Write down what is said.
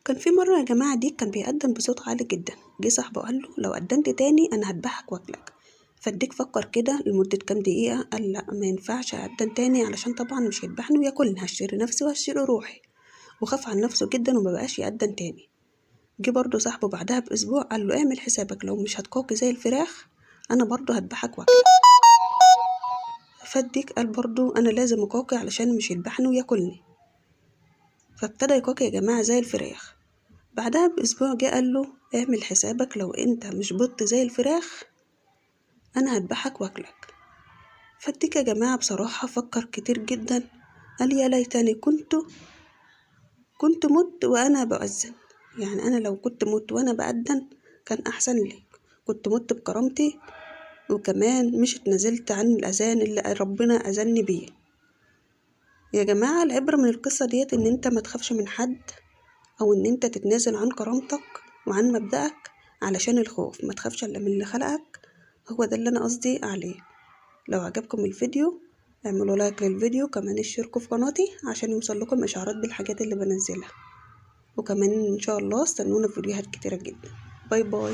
كان في مرة يا جماعة ديك كان بيقدم بصوت عالي جدا. جه صاحبه قال له لو قدمت تاني أنا هذبحك وأكلك. فالديك فكر كده لمدة كام دقيقة، قال لا ما ينفعش أقدم تاني علشان طبعا مش هيذبحني وياكلني، هشتري نفسي وهشتري روحي. وخاف على نفسه جدا ومبقاش يقدم تاني. جه برضه صاحبه بعدها بأسبوع قال له اعمل حسابك لو مش هتقاوي زي الفراخ أنا برضه هذبحك وأكلك. فالديك قال برضه أنا لازم أقاوي علشان مش يذبحني وياكلني. فابتدى يقاوي يا جماعة زي الفراخ. بعدها بأسبوع جه قال له اعمل حسابك لو انت مش بط زي الفراخ انا هذبحك واكلك. فالديك يا جماعة بصراحة فكر كتير جدا، قال يا ليتني كنت مت وانا بأذن. يعني انا لو كنت مت وانا بأذن كان احسن لي، كنت مت بكرامتي وكمان مش اتنازلت عن الاذان اللي ربنا اذني بيه. يا جماعة العبرة من القصة ديت ان انت ما تخافش من حد، او ان انت تتنازل عن كرامتك وعن مبدأك علشان الخوف. ما تخافش الا من اللي خلقك. هو ده اللي انا قصدي عليه. لو عجبكم الفيديو اعملوا لايك للفيديو، كمان اشتركوا في قناتي عشان يوصل لكم اشعارات بالحاجات اللي بنزلها، وكمان ان شاء الله استنونا في فيديوهات كتيرة جدا. باي باي.